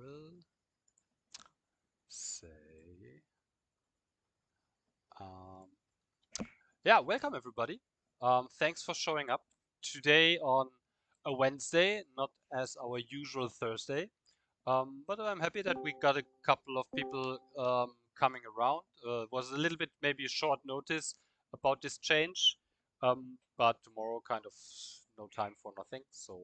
will say, um, yeah, welcome everybody. Thanks for showing up today on a Wednesday, not as our usual Thursday. But I'm happy that we got a couple of people coming around. Was a little bit maybe short notice about this change, but tomorrow kind of no time for nothing. So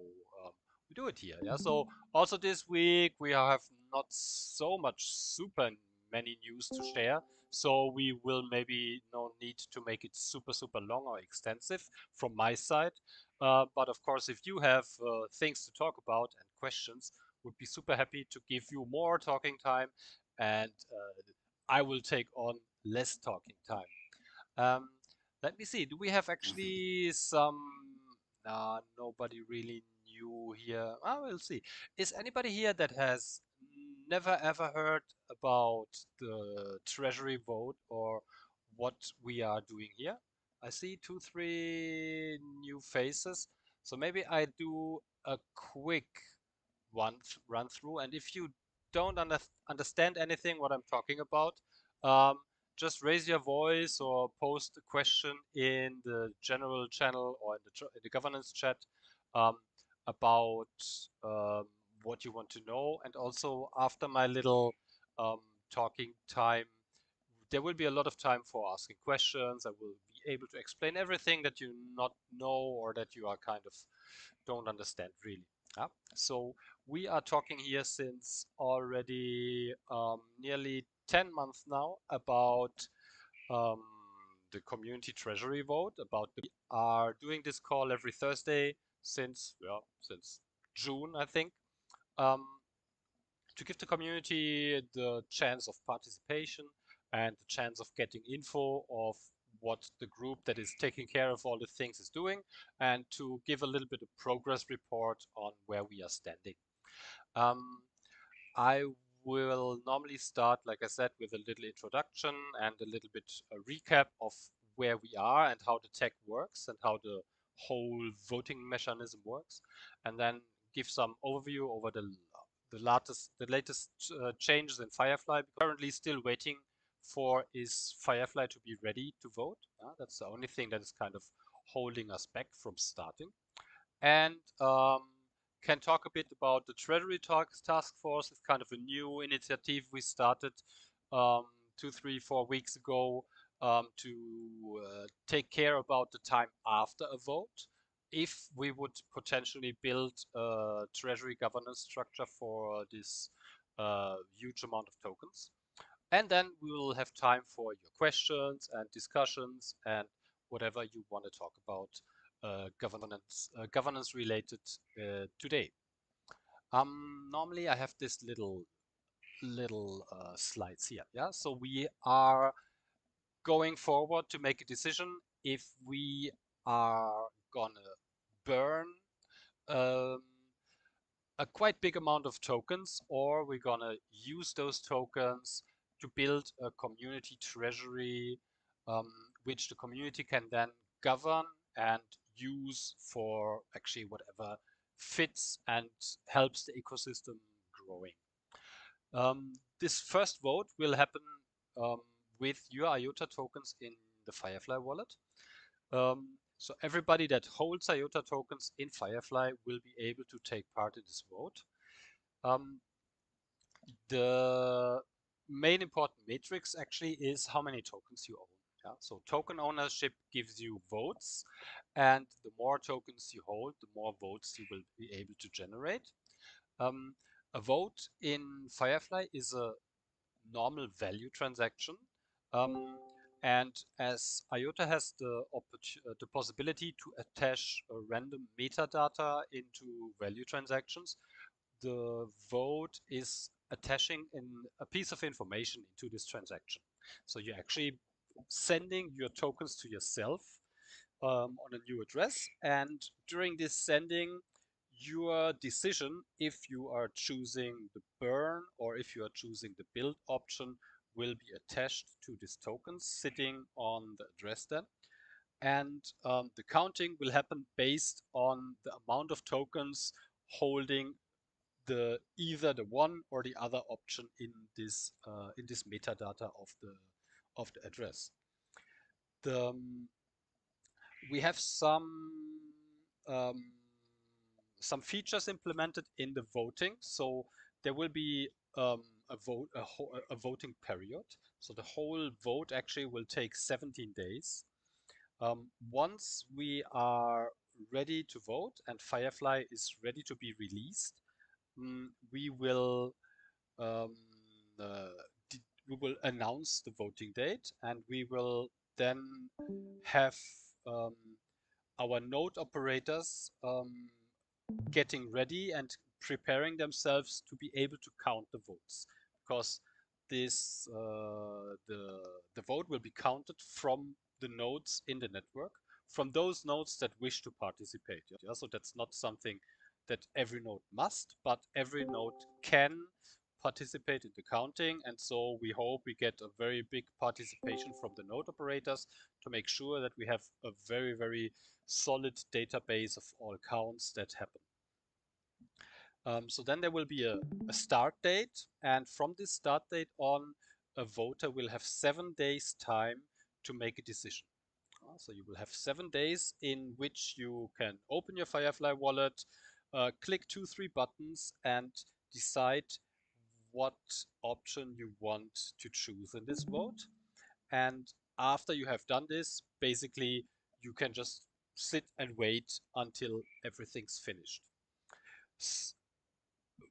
we do it here. Yeah. So also this week we have not so much super many news to share. So we will maybe no need to make it super long or extensive from my side. But of course, if you have things to talk about and questions, would be super happy to give you more talking time, and I will take on less talking time. Um, Let me see. Do we have actually some? Nobody really new here. We'll see. Is anybody here that has never ever heard about the Treasury vote or what we are doing here? I see 2, 3 new faces. So maybe I do a quick run through. And if you don't understand anything what I'm talking about, um, just raise your voice or post a question in the general channel or in the governance chat um, about um, what you want to know. And also after my little um, talking time, there will be a lot of time for asking questions. I will be able to explain everything that you not know or that you are kind of don't understand really. Yeah? So we are talking here since already nearly 10 months now about um, the community treasury vote. We are doing this call every Thursday since June, I think, um, to give the community the chance of participation and the chance of getting info of what the group that is taking care of all the things is doing, and to give a little bit of progress report on where we are standing. I will normally start, like I said, with a little introduction and a little bit a recap of where we are and how the tech works and how the whole voting mechanism works, and then give some overview over the latest changes in Firefly. Currently still waiting for is Firefly to be ready to vote. That's the only thing that is kind of holding us back from starting. And can talk a bit about the Treasury Task Force. It's kind of a new initiative we started 2, 3, 4 weeks ago to take care about the time after a vote. If we would potentially build a Treasury governance structure for this huge amount of tokens. And then we will have time for your questions and discussions and whatever you want to talk about governance related today. Normally I have this little slides here. Yeah, so we are going forward to make a decision if we are gonna burn um, a quite big amount of tokens, or we're gonna use those tokens to build a community treasury, which the community can then govern and use for actually whatever fits and helps the ecosystem growing. This first vote will happen with your IOTA tokens in the Firefly wallet. So everybody that holds IOTA tokens in Firefly will be able to take part in this vote. The main important matrix actually is how many tokens you own. Yeah? So token ownership gives you votes, and the more tokens you hold, the more votes you will be able to generate. A vote in Firefly is a normal value transaction. And as IOTA has the possibility to attach a random metadata into value transactions, the vote is attaching a piece of information into this transaction. So you're actually sending your tokens to yourself on a new address, and during this sending, your decision if you are choosing the burn or if you are choosing the build option will be attached to these tokens sitting on the address then. And the counting will happen based on the amount of tokens holding either the one or the other option in this metadata of the address. We have um, some features implemented in the voting. So there will be a voting period. So the whole vote actually will take 17 days. Once we are ready to vote and Firefly is ready to be released, we will um, uh, we will announce the voting date, and we will then have um, our node operators getting ready and preparing themselves to be able to count the votes, because the vote will be counted from the nodes in the network, from those nodes that wish to participate. Yeah? So that's not something that every node must, but every node can participate in the counting, and so we hope we get a very big participation from the node operators to make sure that we have a very solid database of all counts that happen. So then there will be a start date, and from this start date on, a voter will have 7 days time to make a decision. So you will have 7 days in which you can open your Firefly wallet, click 2-3 buttons, and decide what option you want to choose in this vote. And after you have done this, basically you can just sit and wait until everything's finished.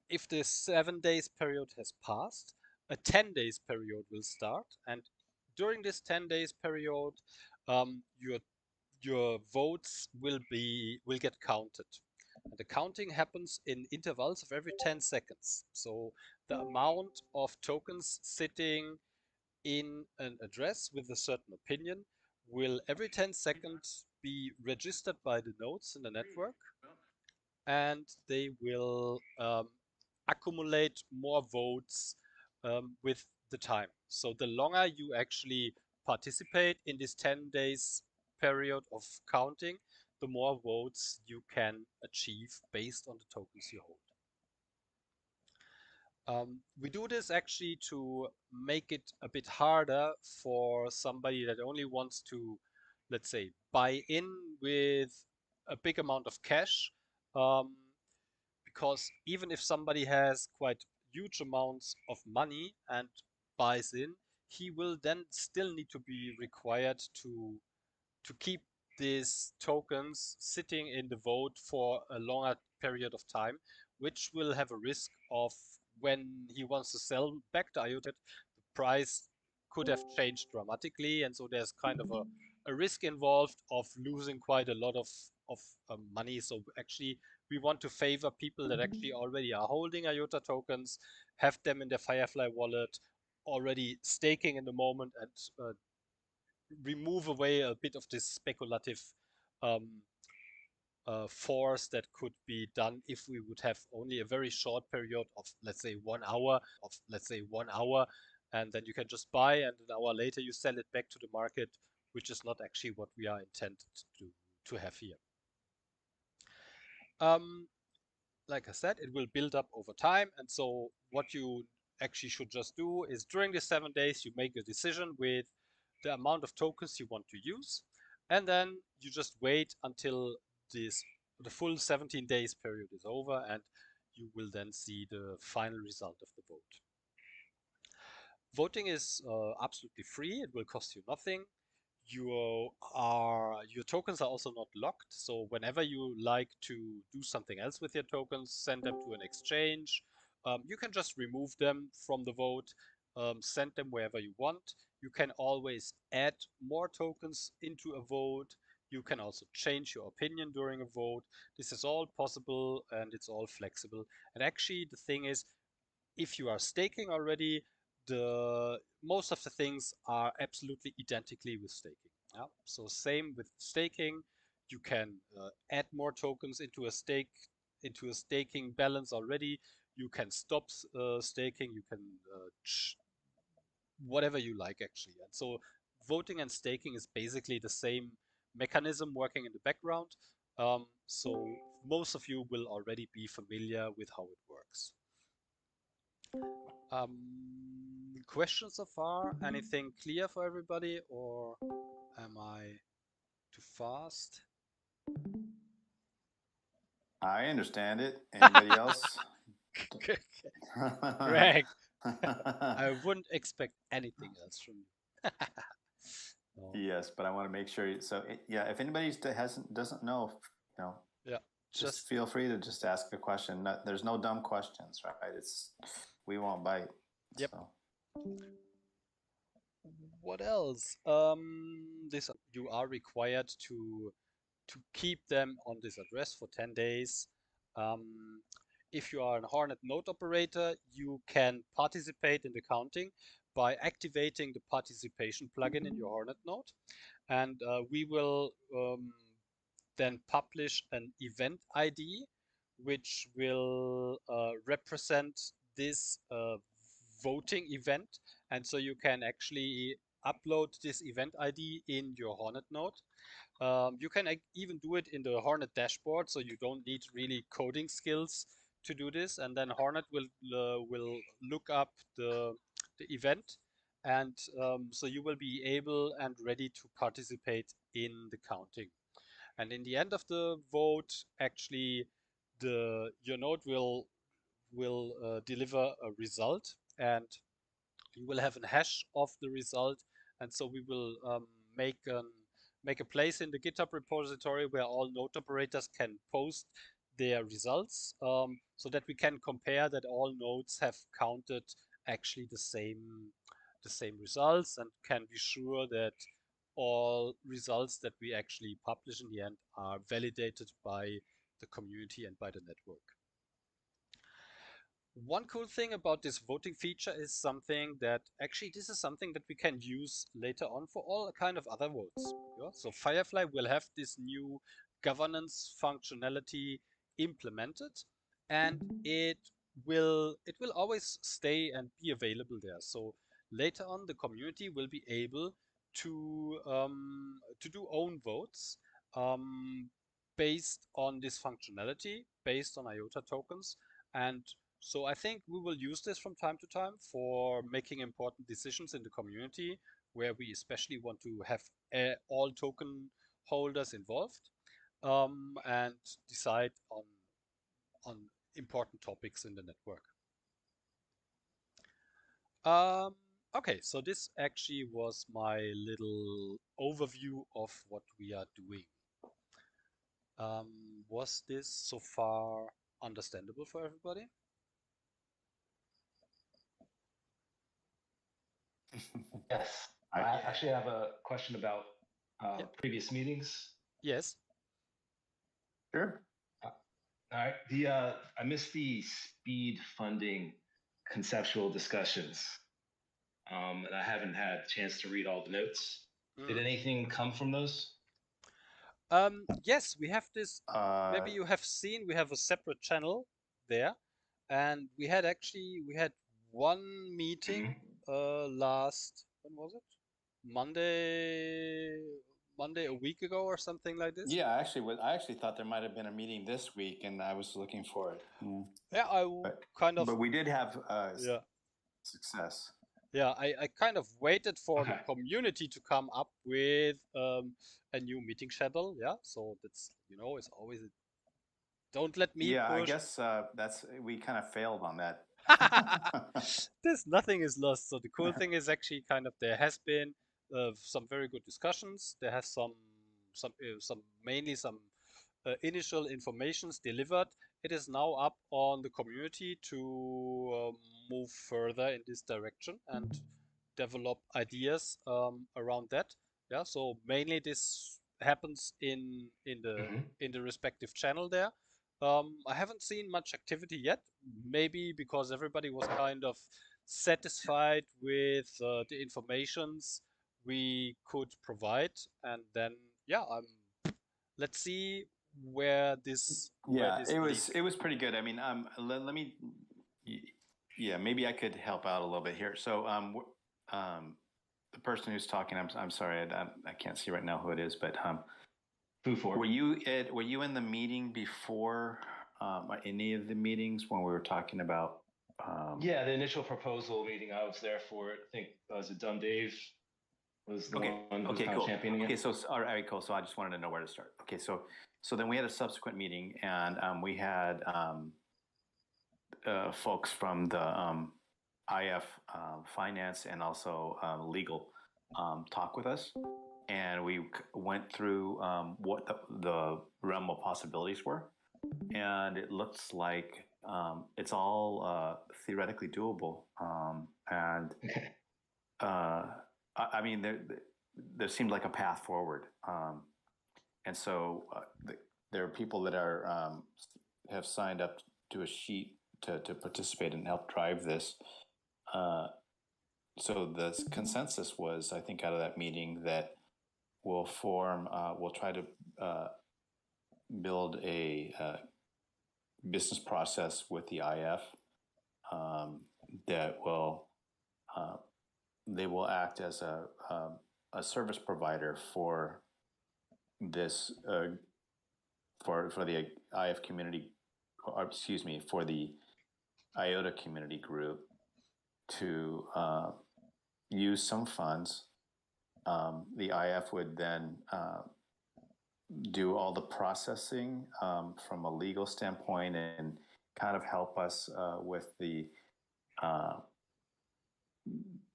If the 7 days period has passed, a 10 days period will start, and during this 10 days period, your votes will get counted. And the counting happens in intervals of every 10 seconds. So the amount of tokens sitting in an address with a certain opinion will every 10 seconds be registered by the nodes in the network, and they will accumulate more votes with the time. So the longer you actually participate in this 10 days period of counting, the more votes you can achieve based on the tokens you hold. We do this actually to make it a bit harder for somebody that only wants to, let's say, buy in with a big amount of cash. Because even if somebody has quite huge amounts of money and buys in, he will then still need to be required to keep these tokens sitting in the vote for a longer period of time, which will have a risk of, when he wants to sell back the IOTA, the price could have changed dramatically, and so there's kind of a risk involved of losing quite a lot of money. So actually, we want to favor people that actually already are holding IOTA tokens, have them in their Firefly wallet, already staking in the moment, and remove away a bit of this speculative um, force that could be done if we would have only a very short period of, let's say, 1 hour, and then you can just buy, and an hour later you sell it back to the market, which is not actually what we are intended to have here. Like I said, it will build up over time, and so what you actually should just do is, during the 7 days, you make a decision with the amount of tokens you want to use, and then you just wait until the full 17 days period is over, and you will then see the final result of the vote. Voting is absolutely free. It will cost you nothing. Your tokens are also not locked, so whenever you like to do something else with your tokens, send them to an exchange, you can just remove them from the vote, send them wherever you want. You can always add more tokens into a vote. You can also change your opinion during a vote. This is all possible, and it's all flexible. And actually, the thing is, if you are staking already, the most of the things are absolutely identically with staking. Yeah? So same with staking, you can add more tokens into a staking balance already. You can stop staking. You can whatever you like actually. And so voting and staking is basically the same mechanism working in the background. So most of you will already be familiar with how it works. Questions so far? Anything clear for everybody, or am I too fast? I understand it. Anybody else? Greg, I wouldn't expect anything else from you. No. Yes, but I want to make sure. So yeah, if anybody doesn't know, Yeah, just feel free to just ask a question. There's no dumb questions, right? We won't bite. yep. So. What else? This you are required to keep them on this address for 10 days. Um, if you are a Hornet node operator, you can participate in the counting by activating the participation plugin in your Hornet node. And we will then publish an event ID, which will represent this voting event. And so you can actually upload this event ID in your Hornet node. You can even do it in the Hornet dashboard, so you don't need really coding skills to do this. And then Hornet will look up the event, and so you will be able and ready to participate in the counting. And in the end of the vote, actually, your node will deliver a result, and you will have a hash of the result. And so we will make an make a place in the GitHub repository where all node operators can post their results, so that we can compare that all nodes have counted actually the same results, and can be sure that all results that we actually publish in the end are validated by the community and by the network. One cool thing about this voting feature is something that actually this is something that we can use later on for all kind of other votes. Yeah? So Firefly will have this new governance functionality implemented, and it will always stay and be available there. So later on, the community will be able to do own votes um, based on this functionality, based on IOTA tokens, and so I think we will use this from time to time for making important decisions in the community, where we especially want to have all token holders involved, and decide on important topics in the network. Um, okay, so this actually was my little overview of what we are doing. Was this so far understandable for everybody? Yes. I actually have a question about Yeah. previous meetings. Yes. Sure. All right. I missed the speed funding conceptual discussions, and I haven't had a chance to read all the notes. Did anything come from those? Yes, we have this. Maybe you have seen we have a separate channel there, and we had one meeting last, when was it? Monday a week ago or something like this. Yeah, I actually thought there might have been a meeting this week, and I was looking for it. Yeah, But we did have yeah. success. Yeah, I kind of waited for the community to come up with a new meeting schedule. Yeah, so that's it's always don't let me Yeah, I push. guess we kind of failed on that. This nothing is lost. So the cool thing is actually kind of there has been some very good discussions. There has some mainly some initial informations delivered. It is now up on the community to move further in this direction and develop ideas around that. Yeah, so mainly this happens in the respective channel there. I haven't seen much activity yet, maybe because everybody was kind of satisfied with the informations we could provide, and then yeah, let's see where this leads. It was pretty good. I mean, let me, yeah, maybe I could help out a little bit here. So, the person who's talking, I'm sorry, I can't see right now who it is, but food for. Were you in the meeting before any of the meetings when we were talking about? Yeah, the initial proposal meeting, I was there for it. I think was it Dumb Dave was the one who was kind of championing it. Okay, so all right, cool. So I just wanted to know where to start. Okay, so then we had a subsequent meeting, and we had folks from the IF finance and also legal talk with us, and we went through what the realm of possibilities were, and it looks like it's all theoretically doable, and I mean there seemed like a path forward, and so there are people that are have signed up to a sheet to participate and help drive this. So the consensus was, I think, out of that meeting that we'll try to build a business process with the IF that will they will act as a service provider for this for the IF community, or excuse me, for the IOTA community group to use some funds. The IF would then do all the processing from a legal standpoint and kind of help us with the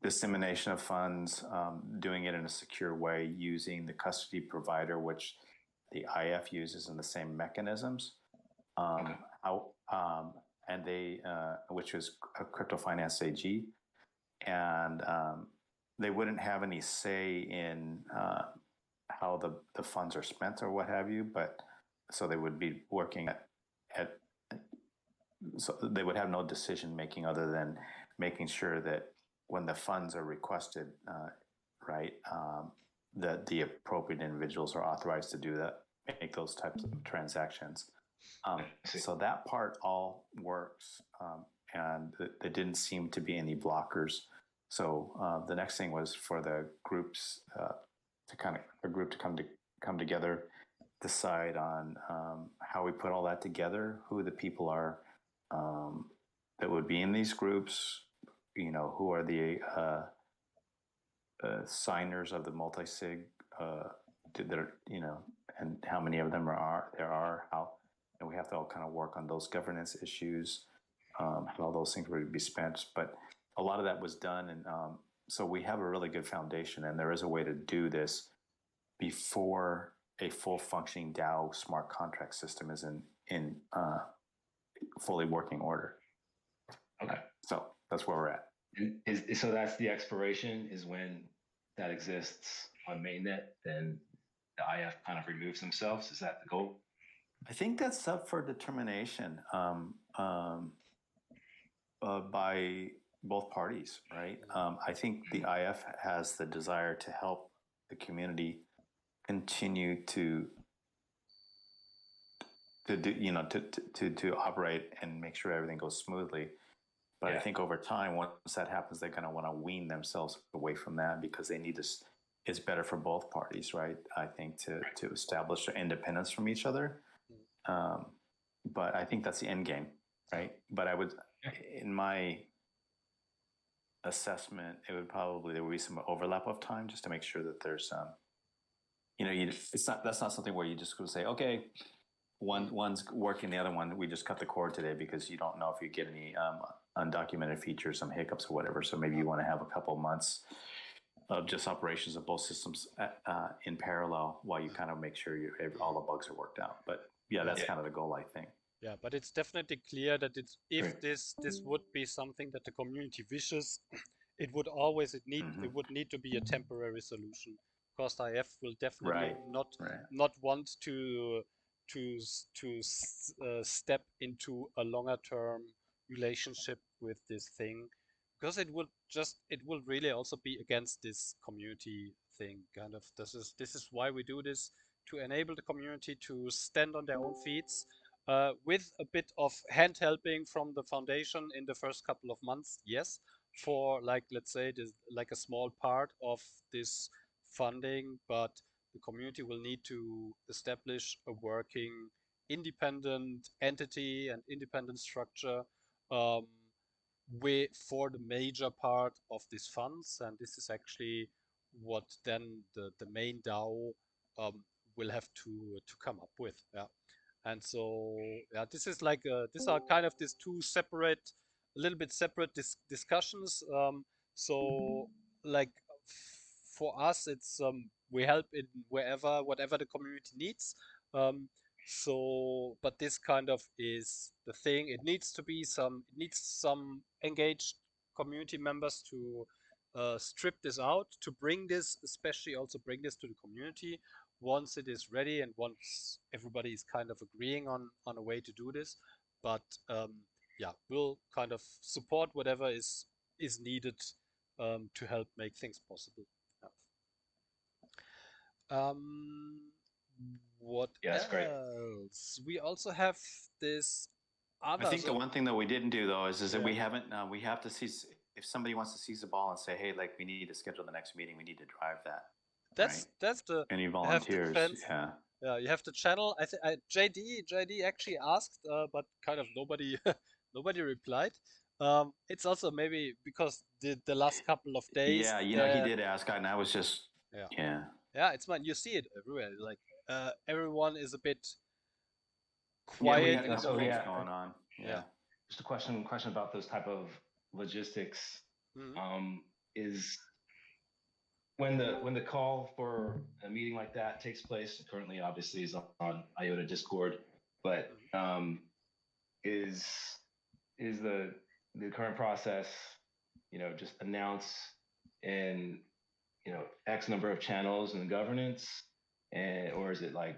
dissemination of funds, doing it in a secure way using the custody provider, which the IF uses in the same mechanisms. And they, which is Crypto Finance AG, and they wouldn't have any say in how the funds are spent or what have you, but so they would be working at so they would have no decision making other than making sure that when the funds are requested, right, that the appropriate individuals are authorized to do that, make those types of transactions. So that part all works, and there didn't seem to be any blockers. So the next thing was for the groups to come together, decide on how we put all that together, who the people are that would be in these groups, you know, who are the signers of the multi-sig that are, you know, and how many of them there are, how, and we have to all kind of work on those governance issues, how all those things would be spent. But a lot of that was done, and so we have a really good foundation, and there is a way to do this before a full functioning DAO smart contract system is in fully working order. Okay. So that's where we're at. So that's the expiration is when that exists on mainnet, then the IF kind of removes themselves. Is that the goal? I think that's up for determination by both parties, right? I think the IF has the desire to help the community continue to do, you know, to operate and make sure everything goes smoothly. But I think over time, once that happens, they're going to want to wean themselves away from that because they need to. It's better for both parties, right? I think to establish their independence from each other. But I think that's the end game, right? But I would, in my assessment, there would be some overlap of time just to make sure that there's, you know, that's not something where you just go say, okay, one's working, the other one, we just cut the cord today because you don't know if you get any undocumented features, some hiccups or whatever. So maybe you want to have a couple months of just operations of both systems in parallel while you kind of make sure all the bugs are worked out. But yeah, that's kind of the goal, I think. Yeah, but it's definitely clear that if this would be something that the community wishes, it would need to be a temporary solution, because IF will definitely not want to step into a longer term relationship with this thing, because it will really also be against this community thing. Kind of this is why we do this, to enable the community to stand on their own feet, with a bit of hand helping from the foundation in the first couple of months, yes, for, like, let's say this, like a small part of this funding, but the community will need to establish a working independent entity and independent structure for the major part of these funds, and this is actually what then the main DAO will have to come up with. Yeah. And so yeah, this is like these are kind of these two separate, a little bit separate discussions. So like for us, it's we help in whatever the community needs. Um, so, but this kind of is the thing. It needs some engaged community members to strip this out, to bring this, especially also bring this to the community once it is ready and once everybody is kind of agreeing on a way to do this. But yeah, we'll kind of support whatever is needed to help make things possible. What Yeah, that's great. else? We also have this other. I think the one thing that we didn't do though is that Yeah. we haven't. We have to see if somebody wants to seize the ball and say, "Hey, like we need to schedule the next meeting. We need to drive that." That's the Any you have the volunteers? defense. Yeah. Yeah, you have the channel. JD actually asked, but kind of nobody nobody replied. It's also maybe because the last couple of days. Yeah, you know, he did ask, and I was just yeah. Yeah, it's fine. You see it everywhere. Like everyone is a bit quiet. Yeah, we had a And couple so, things yeah, going on. Yeah. just a question about those type of logistics. Is when the call for a meeting like that takes place, currently obviously is on IOTA Discord, but is the current process, you know, just announce in, you know, X number of channels in governance, and or is it like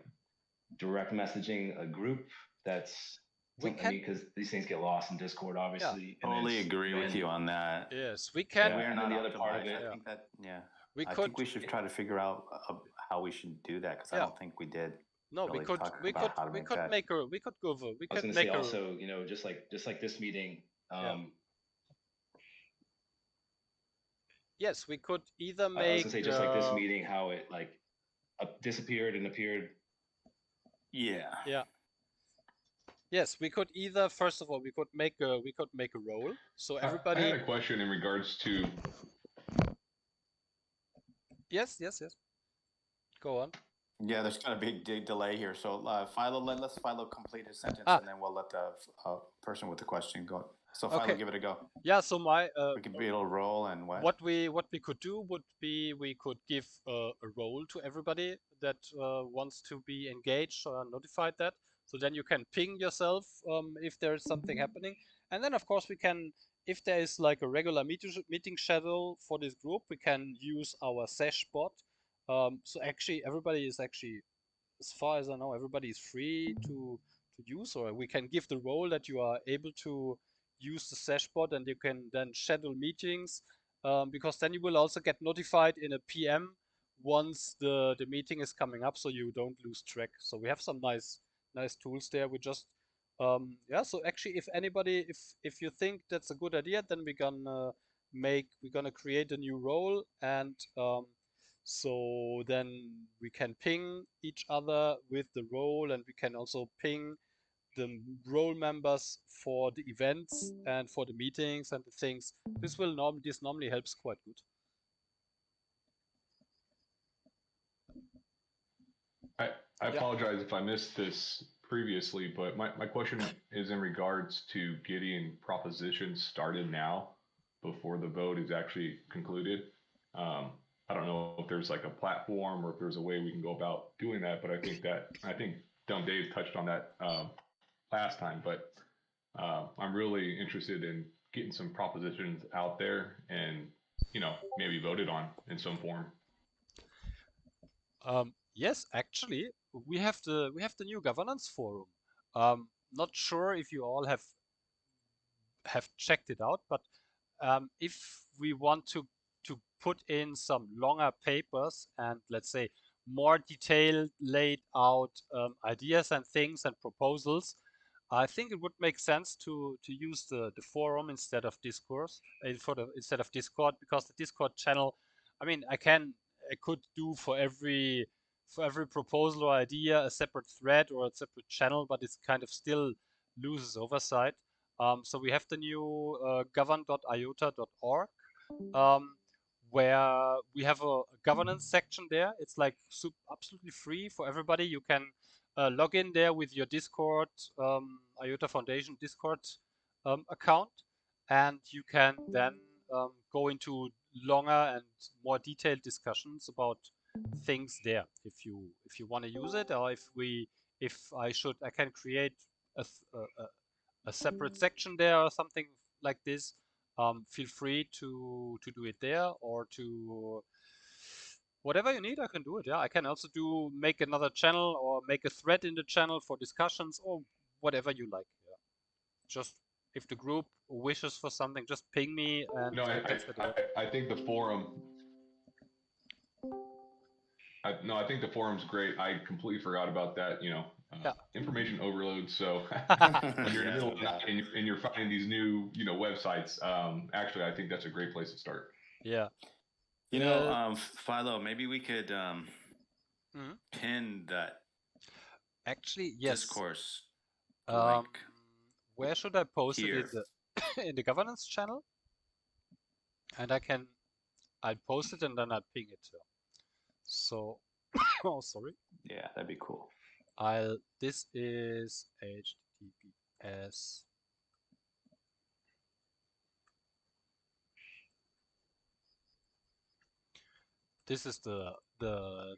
direct messaging a group that's I mean, because these things get lost in Discord, obviously. Yeah, totally agree with you on that. Yes, we can. We are not the other part of optimized. it. I think that I think we should try to figure out how we should do that, because I don't think we did. No, really we could we could make also, you know, just like this meeting. Yes, we could either make. I was gonna say just like this meeting, how it like disappeared and appeared. Yeah. Yeah. Yes, we could either. First of all, we could make a role. So everybody. I had a question in regards to. Yes. Go on. Yeah, there's got a big delay here. So let's Philo complete his sentence, and then we'll let the person with the question go. So Philo, give it a go. Yeah. So we could be able to roll, and what we could do would be we could give a role to everybody that wants to be engaged or notified that. So then you can ping yourself if there is something happening, and then of course we can, if there is like a regular meeting schedule for this group, we can use our sesh bot. So actually, everybody is actually, as far as I know, everybody is free to use, or we can give the role that you are able to use the sesh bot, and you can then schedule meetings, because then you will also get notified in a PM once the meeting is coming up, so you don't lose track. So we have some nice tools there. We just so actually, if anybody, if you think that's a good idea, then we're gonna create a new role, and so then we can ping each other with the role, and we can also ping the role members for the events and for the meetings and the things. This normally helps quite good. I apologize if I missed this previously, but my question is in regards to getting propositions started now before the vote is actually concluded. I don't know if there's like a platform or if there's a way we can go about doing that, but I think Dumb Dave touched on that last time, but I'm really interested in getting some propositions out there and, you know, maybe voted on in some form. Yes, actually, we have the new governance forum. Not sure if you all have checked it out, but if we want to put in some longer papers and, let's say, more detailed laid out ideas and things and proposals, I think it would make sense to use the forum instead of discourse instead of Discord, because the Discord channel, I mean, I could do for every for every proposal or idea a separate thread or a separate channel, but it kind of still loses oversight. So we have the new govern.iota.org, where we have a governance section there. It's like absolutely free for everybody. You can log in there with your Discord, IOTA Foundation Discord account, and you can then go into longer and more detailed discussions about things there if you want to use it, or if I can create a separate section there or something like this. Feel free to do it there, or to whatever you need. I can do it. Yeah, I can also make another channel or make a thread in the channel for discussions or whatever you like. Yeah. Just if the group wishes for something, just ping me and No, let's get it. I think the forum. I think the forum's great. I completely forgot about that. Yeah. Information overload. So when you're in the middle of the night and you're finding these new, websites, actually, I think that's a great place to start. Yeah. Philo, maybe we could pin that. Actually, yes. Discourse link. link. Where should I post here. it in the governance channel? And I'll post it and then I'll ping it. So, oh, sorry. Yeah, that'd be cool. This is HTTPS. This is the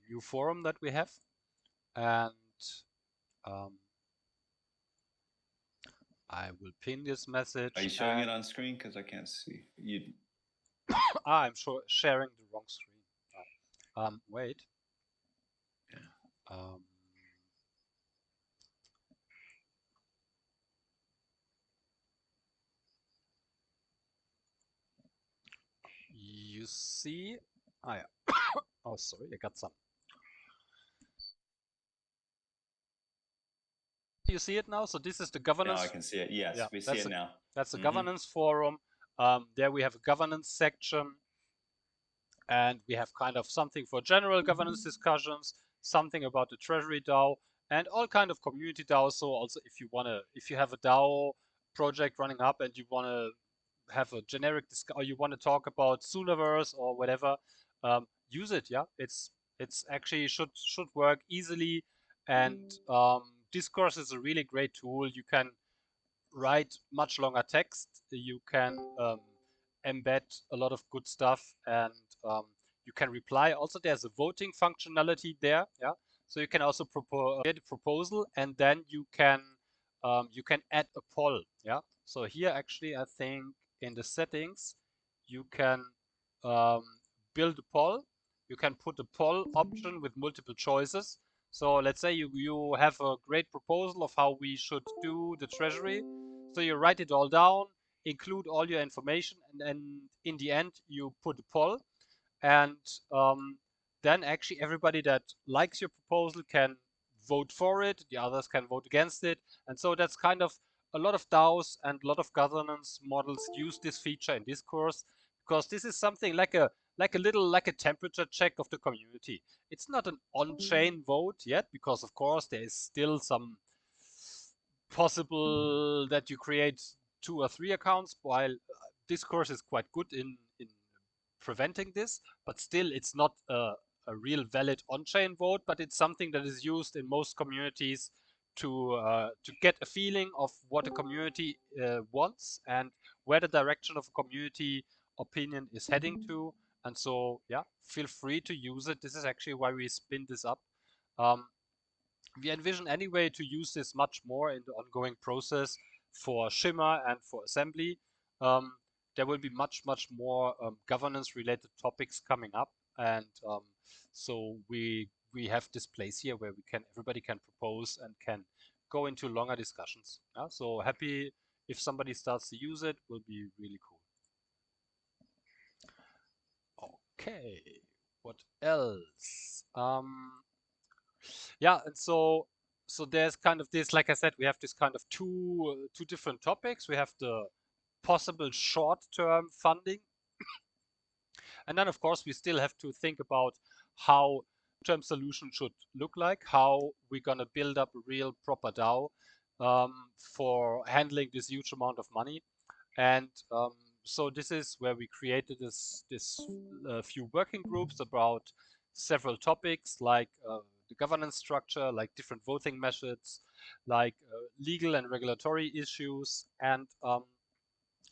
new forum that we have, and I will pin this message. Are you showing it on screen? Because I can't see you. I'm sharing the wrong screen. Wait. Yeah. You see? Ah, yeah. Oh, sorry, I got some. You see it now? So this is the governance. Now I can see it. Yes, we see it now. That's the governance forum. There we have a governance section, and we have kind of something for general governance discussions, something about the Treasury DAO, and all kind of community DAOs. So also, if you have a DAO project running up and you want to have a generic or you want to talk about Sooniverse or whatever, use it. Yeah, it's actually should work easily, and Discourse is a really great tool. You can write much longer text. You can embed a lot of good stuff, and you can reply. Also, there's a voting functionality there. Yeah, so you can also get a proposal, and then you can add a poll. Yeah, so here actually I think in the settings you can build a poll. You can put a poll option with multiple choices. So let's say you have a great proposal of how we should do the Treasury. So you write it all down, include all your information, and then in the end you put a poll, and then actually everybody that likes your proposal can vote for it, the others can vote against it, and so that's kind of a lot of DAOs and a lot of governance models use this feature in Discourse, because this is something like a temperature check of the community. It's not an on-chain vote yet, because of course there is still some possible that you create 2 or 3 accounts, while Discourse is quite good in preventing this, but still it's not a real valid on-chain vote, but it's something that is used in most communities to get a feeling of what a community wants and where the direction of a community opinion is heading to. And so, yeah, feel free to use it. This is actually why we spin this up. We envision anyway to use this much more in the ongoing process for Shimmer and for assembly. There will be much more governance related topics coming up, and so we have this place here where everybody can propose and can go into longer discussions. Yeah? So happy if somebody starts to use it, will be really cool. Okay, what else? Yeah, and so there's kind of this, like I said, we have this kind of two different topics. We have the possible short-term funding, and then of course we still have to think about how term solution should look like, how we're going to build up a real proper DAO for handling this huge amount of money. And so this is where we created this few working groups about several topics like the governance structure, like different voting methods, like legal and regulatory issues. And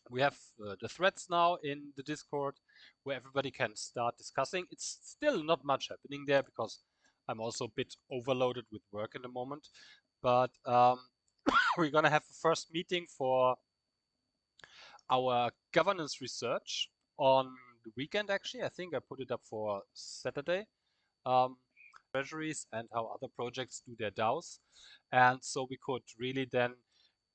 we have the threads now in the Discord where everybody can start discussing. It's still not much happening there because I'm also a bit overloaded with work in the moment. But we're going to have the first meeting for our governance research on the weekend, actually. I think I put it up for Saturday. Treasuries and how other projects do their DAOs. And so we could really then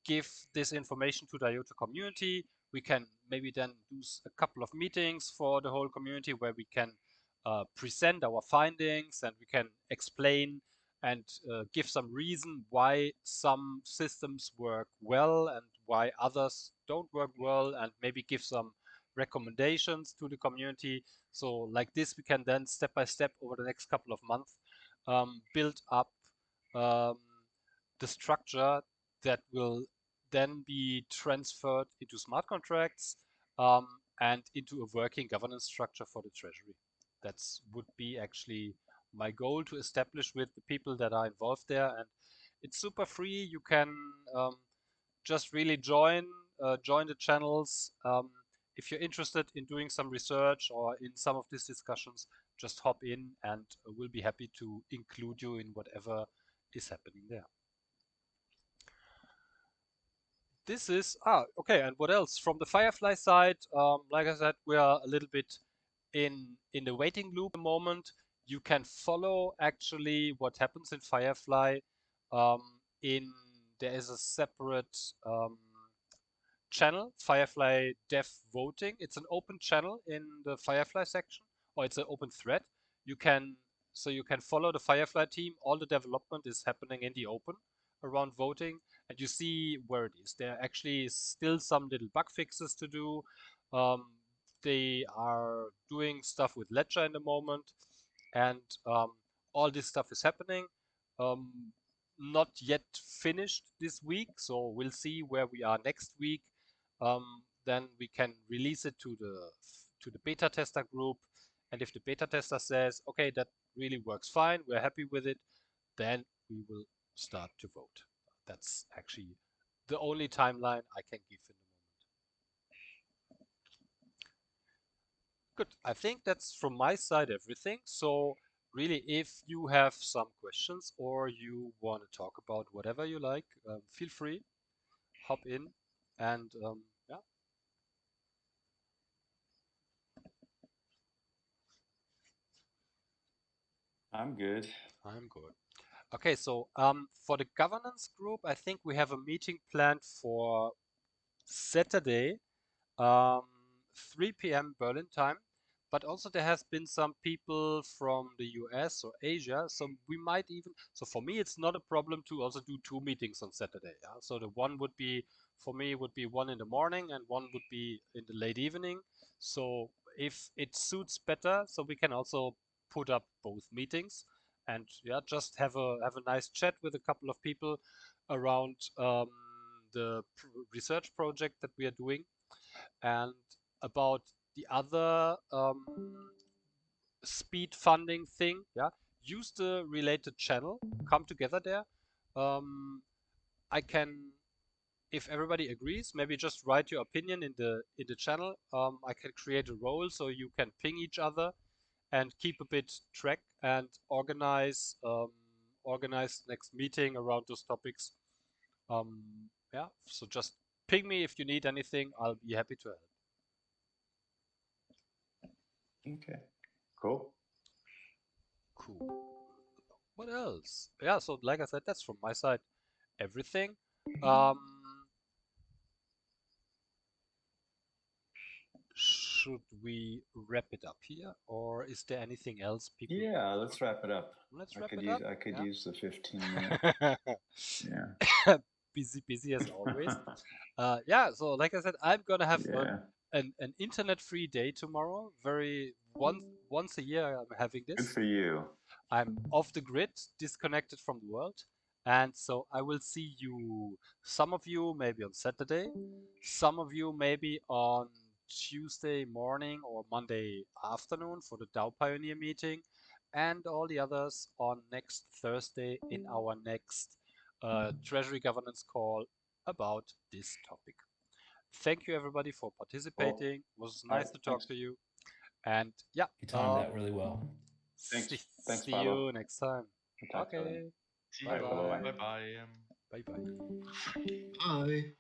give this information to the IOTA community. We can maybe then do a couple of meetings for the whole community where we can present our findings and we can explain and give some reason why some systems work well and why others don't work well, and maybe give some recommendations to the community. So like this, we can then step by step over the next couple of months build up the structure that will then be transferred into smart contracts and into a working governance structure for the Treasury. That's would be actually my goal to establish with the people that are involved there. And it's super free. You can just really join the channels. If you're interested in doing some research or in some of these discussions, just hop in and we'll be happy to include you in whatever is happening there. This is, okay, and what else? From the Firefly side, like I said, we are a little bit in the waiting loop at the moment. You can follow actually what happens in Firefly. There is a separate channel, Firefly Dev Voting. It's an open channel in the Firefly section, or it's an open thread. You can follow the Firefly team. All the development is happening in the open around voting, and you see where it is. There actually is still some little bug fixes to do. They are doing stuff with Ledger in the moment, and all this stuff is happening. Not yet finished this week, so we'll see where we are next week. Then we can release it to the beta tester group, and if the beta tester says, okay, that really works fine, we're happy with it, then we will start to vote. That's actually the only timeline I can give in the moment. Good. I think that's from my side everything. So really, if you have some questions or you want to talk about whatever you like, feel free, hop in, and yeah. I'm good. I'm good. Okay, so for the governance group, I think we have a meeting planned for Saturday, 3 p.m. Berlin time. But also there has been some people from the US or Asia, so we might even, so for me it's not a problem to also do 2 meetings on Saturday. Yeah? So the one would be, for me would be one in the morning and one would be in the late evening. So if it suits better, so we can also put up both meetings and yeah, just have a nice chat with a couple of people around the research project that we are doing. And about the other speed funding thing, yeah, use the related channel, come together there. I can, if everybody agrees, maybe just write your opinion in the channel. I can create a role so you can ping each other and keep a bit track and organize next meeting around those topics. Yeah, so just ping me if you need anything. I'll be happy to help. Okay, cool. Cool. What else? Yeah, so like I said, that's from my side everything. Should we wrap it up here, or is there anything else people? Yeah, let's wrap it up. Let's wrap it up. I could Yeah. use the 15 minutes. Yeah. busy as always. Yeah. So like I said, I'm gonna have an internet-free day tomorrow. Once a year, I'm having this. Good for you. I'm off the grid, disconnected from the world. And so I will see you, some of you maybe on Saturday, some of you maybe on Tuesday morning or Monday afternoon for the DAO Pioneer meeting, and all the others on next Thursday in our next Treasury governance call about this topic. Thank you everybody for participating. It was nice to talk to you. And yeah, You timed that really well. Thanks, see Pablo. you next time. We'll talk to you Okay. then. See Bye, you. bye-bye. Bye bye. Bye bye. Bye.